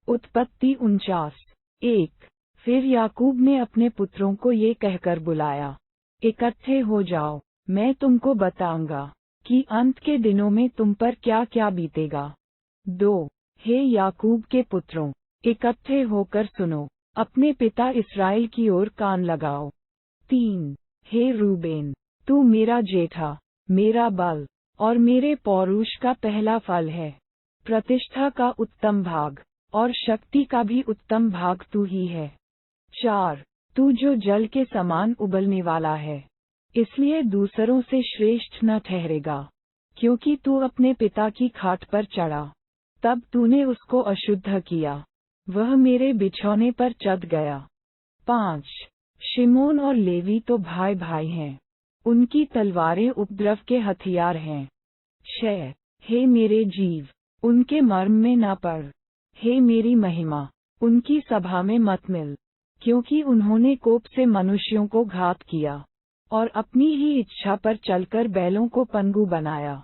उत्पत्ति 49:1। फिर याकूब ने अपने पुत्रों को ये कहकर बुलाया, इकट्ठे हो जाओ, मैं तुमको बताऊंगा कि अंत के दिनों में तुम पर क्या क्या बीतेगा। 2। हे याकूब के पुत्रों, इकट्ठे होकर सुनो, अपने पिता इसराइल की ओर कान लगाओ। 3। हे रूबेन, तू मेरा जेठा, मेरा बल और मेरे पौरुष का पहला फल है। प्रतिष्ठा का उत्तम भाग और शक्ति का भी उत्तम भाग तू ही है। 4। तू जो जल के समान उबलने वाला है, इसलिए दूसरों से श्रेष्ठ न ठहरेगा, क्योंकि तू अपने पिता की खाट पर चढ़ा, तब तूने उसको अशुद्ध किया, वह मेरे बिछौने पर चढ़ गया। 5। शिमोन और लेवी तो भाई भाई हैं, उनकी तलवारें उपद्रव के हथियार हैं। 6। हे मेरे जीव, उनके मर्म में न पड़। हे मेरी महिमा, उनकी सभा में मत मिल, क्योंकि उन्होंने कोप से मनुष्यों को घात किया और अपनी ही इच्छा पर चलकर बैलों को पंगु बनाया।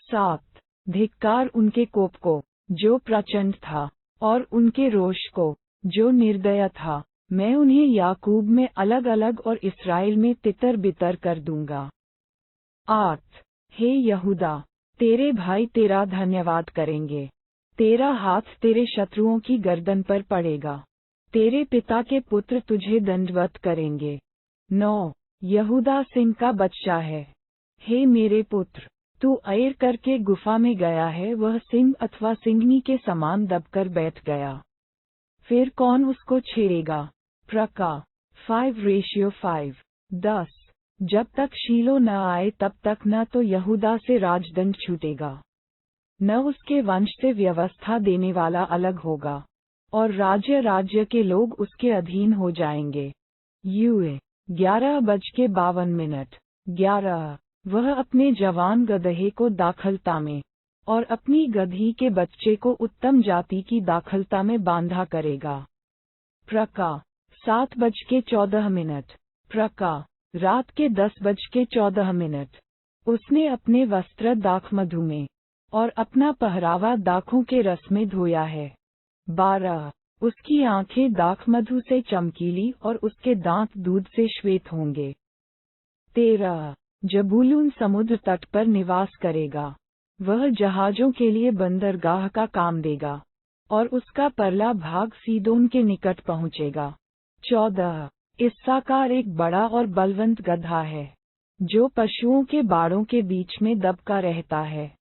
7। धिक्कार उनके कोप को, जो प्रचंड था, और उनके रोष को, जो निर्दय था। मैं उन्हें याकूब में अलग अलग और इस्राएल में तितर बितर कर दूंगा। 8। हे यहूदा, तेरे भाई तेरा धन्यवाद करेंगे, तेरा हाथ तेरे शत्रुओं की गर्दन पर पड़ेगा, तेरे पिता के पुत्र तुझे दंडवत करेंगे। 9। यहूदा सिंह का बच्चा है। हे मेरे पुत्र, तू अयर करके गुफा में गया है, वह सिंह अथवा सिंहनी के समान दबकर बैठ गया, फिर कौन उसको छेड़ेगा। प्रका 5:5। 10। जब तक शीलो न आए तब तक न तो यहूदा से राजदंड छूटेगा, न उसके वंश से व्यवस्था देने वाला अलग होगा, और राज्य राज्य के लोग उसके अधीन हो जाएंगे। यूए 11:52। 11। वह अपने जवान गदहे को दाखलता में और अपनी गधी के बच्चे को उत्तम जाति की दाखलता में बांधा करेगा। प्रका 7:14। प्रका रात के 10:14। उसने अपने वस्त्र दाखमधु में और अपना पहरावा दाखों के रस में धोया है। 12। उसकी आंखें दाखमधु से चमकीली और उसके दांत दूध से श्वेत होंगे। 13। जबूलून समुद्र तट पर निवास करेगा, वह जहाजों के लिए बंदरगाह का काम देगा, और उसका परला भाग सीदोन के निकट पहुंचेगा। 14। इस्साकार एक बड़ा और बलवंत गधा है, जो पशुओं के बाड़ों के बीच में दबका रहता है।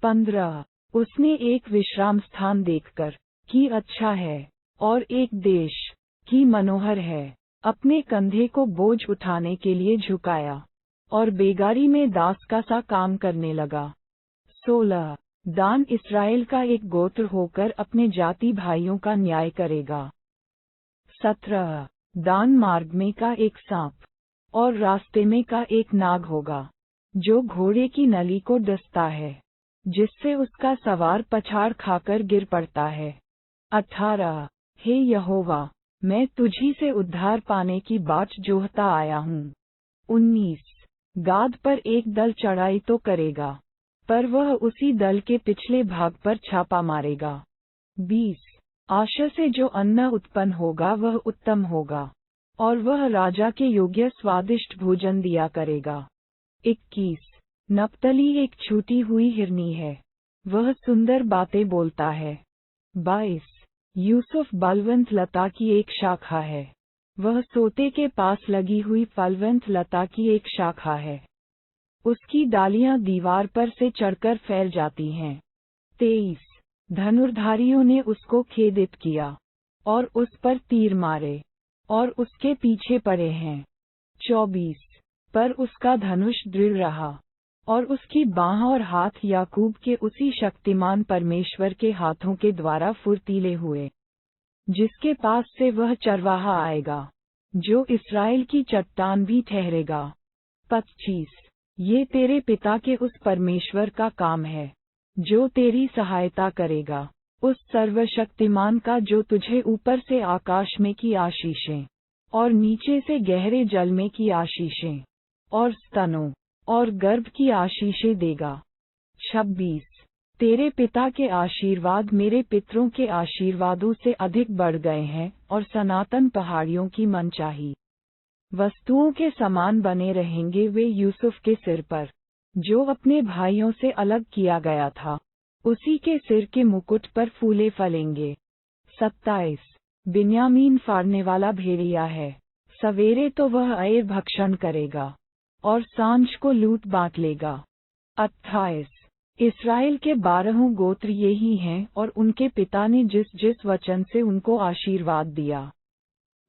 15। उसने एक विश्राम स्थान देखकर कि अच्छा है, और एक देश कि मनोहर है, अपने कंधे को बोझ उठाने के लिए झुकाया, और बेगारी में दास का सा काम करने लगा। 16। दान इस्राएल का एक गोत्र होकर अपने जाति भाइयों का न्याय करेगा। 17। दान मार्ग में का एक सांप और रास्ते में का एक नाग होगा, जो घोड़े की नली को डसता है, जिससे उसका सवार पछाड़ खाकर गिर पड़ता है। 18। हे यहोवा, मैं तुझी से उद्धार पाने की बाट जोहता आया हूँ। 19। गाद पर एक दल चढ़ाई तो करेगा, पर वह उसी दल के पिछले भाग पर छापा मारेगा। 20। आशा से जो अन्न उत्पन्न होगा वह उत्तम होगा, और वह राजा के योग्य स्वादिष्ट भोजन दिया करेगा। 21। नप्तली एक छूटी हुई हिरनी है, वह सुंदर बातें बोलता है। 22। यूसुफ बलवंत लता की एक शाखा है, वह सोते के पास लगी हुई फलवंत लता की एक शाखा है, उसकी डालियां दीवार पर से चढ़कर फैल जाती हैं। 23। धनुर्धारियों ने उसको खेदित किया, और उस पर तीर मारे, और उसके पीछे पड़े हैं। 24। पर उसका धनुष दृढ़ रहा, और उसकी बाँह और हाथ याकूब के उसी शक्तिमान परमेश्वर के हाथों के द्वारा फुर्तीले हुए, जिसके पास से वह चरवाहा आएगा, जो इस्राएल की चट्टान भी ठहरेगा। 25। ये तेरे पिता के उस परमेश्वर का काम है, जो तेरी सहायता करेगा, उस सर्वशक्तिमान का जो तुझे ऊपर से आकाश में की आशीषें, और नीचे से गहरे जल में की आशीषें, और स्तनों और गर्भ की आशीषें देगा। 26। तेरे पिता के आशीर्वाद मेरे पितरों के आशीर्वादों से अधिक बढ़ गए हैं और सनातन पहाड़ियों की मनचाही वस्तुओं के समान बने रहेंगे वे यूसुफ के सिर पर, जो अपने भाइयों से अलग किया गया था, उसी के सिर के मुकुट पर फूले फलेंगे। 27 बिन्यामीन फाड़ने वाला भेड़िया है, सवेरे तो वह अयर भक्षण करेगा और सांझ को लूट बांट लेगा। 28 इस्राएल के 12 गोत्र यही हैं और उनके पिता ने जिस जिस वचन से उनको आशीर्वाद दिया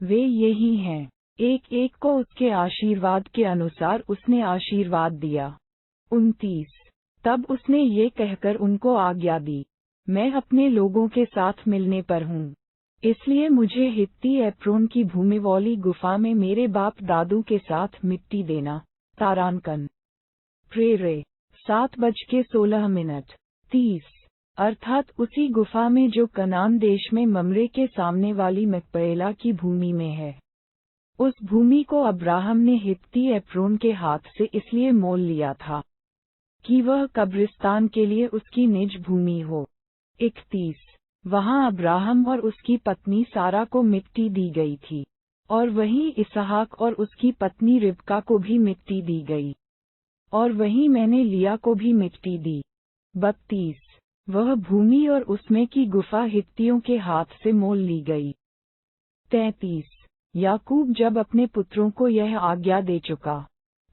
वे यही हैं, एक एक को उसके आशीर्वाद के अनुसार उसने आशीर्वाद दिया। 29 तब उसने ये कहकर उनको आज्ञा दी, मैं अपने लोगों के साथ मिलने पर हूँ, इसलिए मुझे हित्ती एप्रोन की भूमि वाली गुफा में मेरे बाप दादू के साथ मिट्टी देना। तारांकन प्रेरे 7:16 30 अर्थात उसी गुफा में जो कनान देश में ममरे के सामने वाली मकपेला की भूमि में है। उस भूमि को अब्राहम ने हित्ती एप्रोन के हाथ से इसलिए मोल लिया था कि वह कब्रिस्तान के लिए उसकी निज भूमि हो। 31 वहाँ अब्राहम और उसकी पत्नी सारा को मिट्टी दी गई थी, और वहीं इसहाक और उसकी पत्नी रिबका को भी मिट्टी दी गई, और वहीं मैंने लिया को भी मिट्टी दी। 32 वह भूमि और उसमें की गुफा हित्तियों के हाथ से मोल ली गई। 33 याकूब जब अपने पुत्रों को यह आज्ञा दे चुका,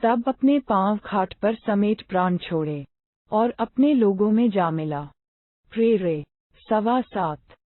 तब अपने पांव खाट पर समेट प्राण छोड़े और अपने लोगों में जा मिला। प्रेरे 7:15